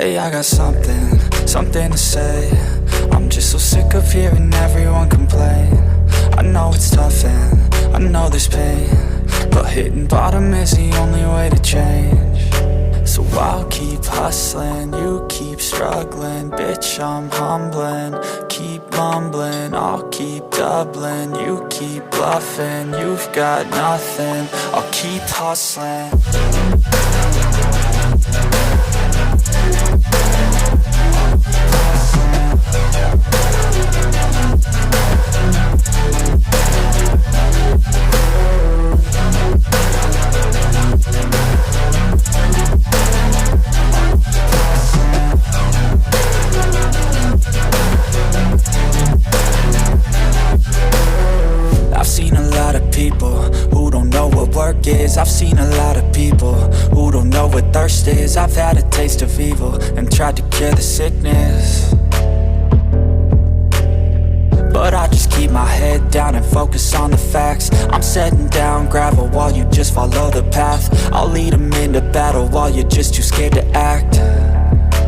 Hey, I got something to say. I'm just so sick of hearing everyone complain. I know it's tough and I know there's pain, but hitting bottom is the only way to change. So I'll keep hustling, you keep struggling. Bitch, I'm humbling, keep mumbling. I'll keep doubling, you keep bluffing. You've got nothing, I'll keep hustling. I've seen a lot of people who don't know what thirst is. I've had a taste of evil and tried to cure the sickness, but I just keep my head down and focus on the facts. I'm setting down gravel while you just follow the path. I'll lead them into battle while you're just too scared to act.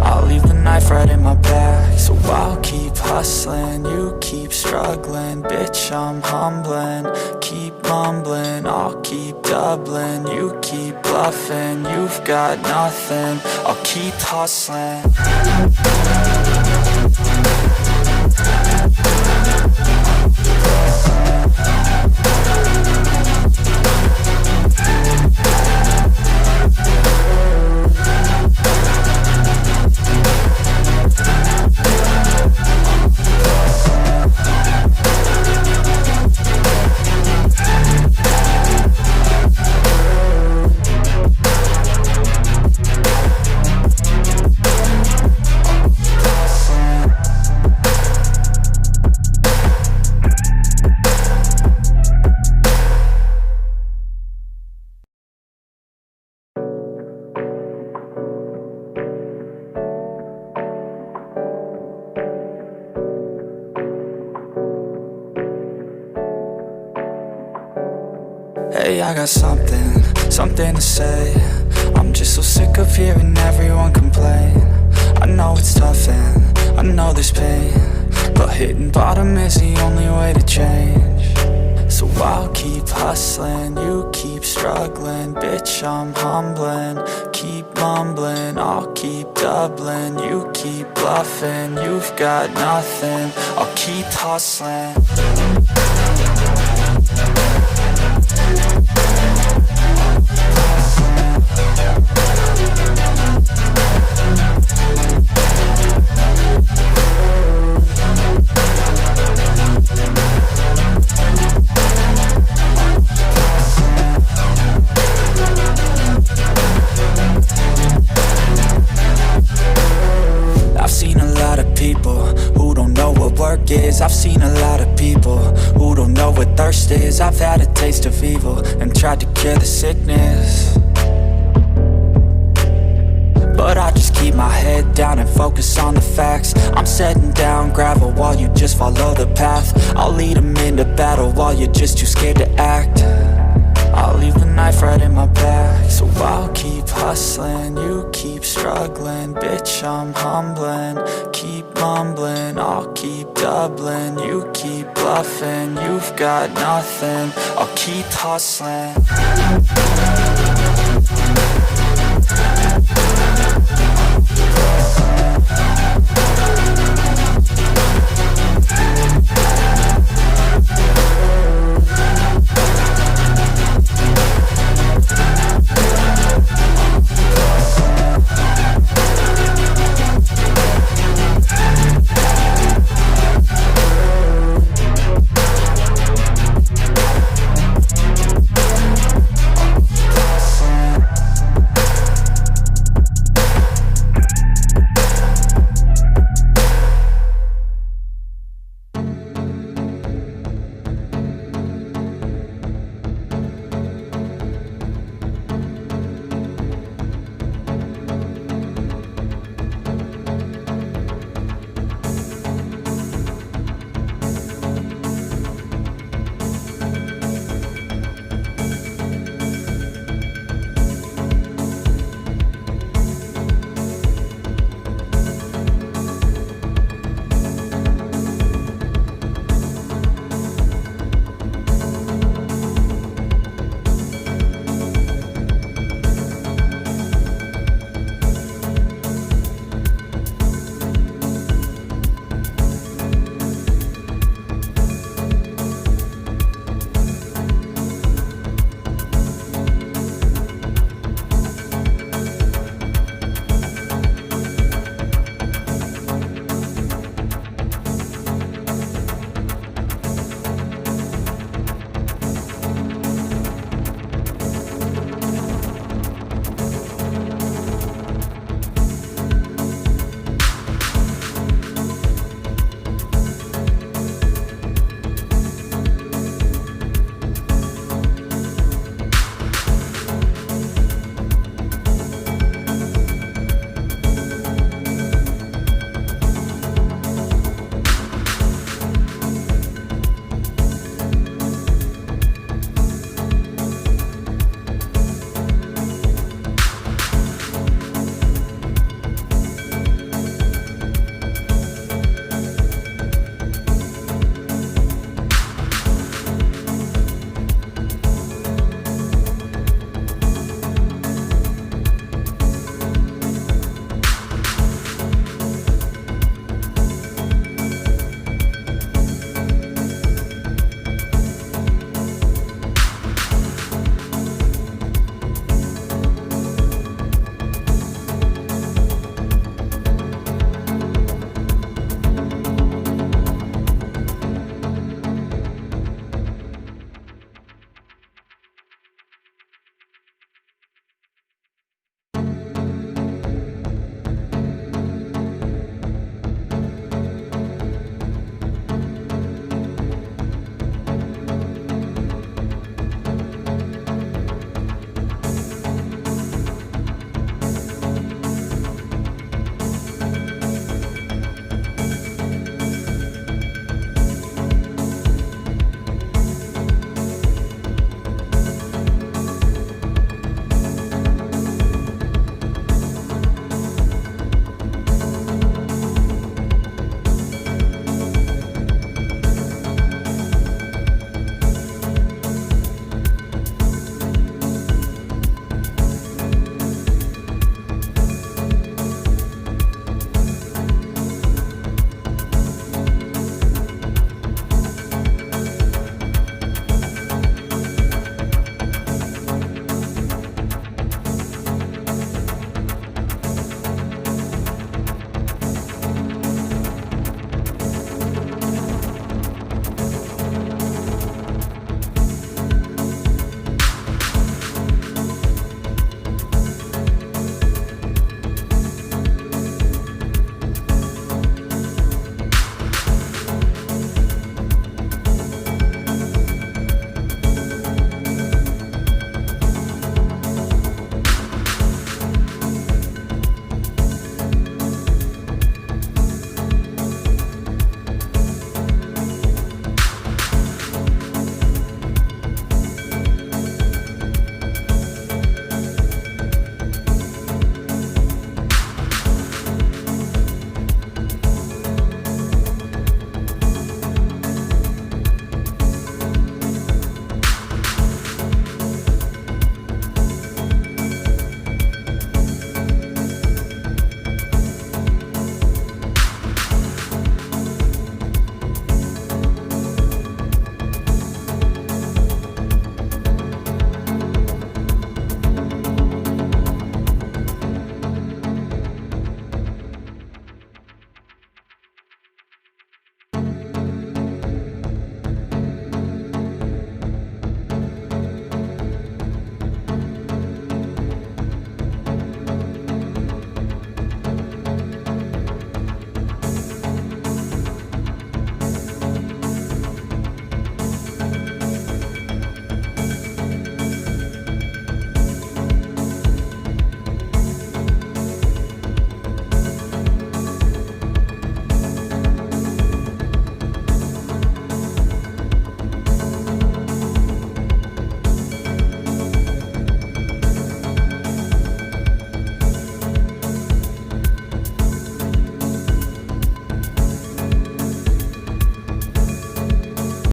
I'll leave the knife right in my back. So I'll keep hustling, you keep struggling. Bitch, I'm humbling, keep mumbling. I'll keep doubling, you keep bluffing. You've got nothing, I'll keep hustling. Hey, I got something to say. I'm just so sick of hearing everyone complain. I know it's tough and I know there's pain, but hitting bottom is the only way to change. So I'll keep hustling, you keep struggling. Bitch, I'm humbling, keep mumbling. I'll keep doubling, you keep bluffing. You've got nothing, I'll keep hustling. I've seen a lot of people who don't know what thirst is. I've had a taste of evil and tried to cure the sickness, but I just keep my head down and focus on the facts. I'm setting down gravel while you just follow the path. I'll lead them into battle while you're just too scared to act. I'll leave the knife right in my back. So I'll keep hustling, you keep struggling. Bitch, I'm humbling, keep mumbling. I'll keep doubling, you keep bluffing. You've got nothing, I'll keep hustling.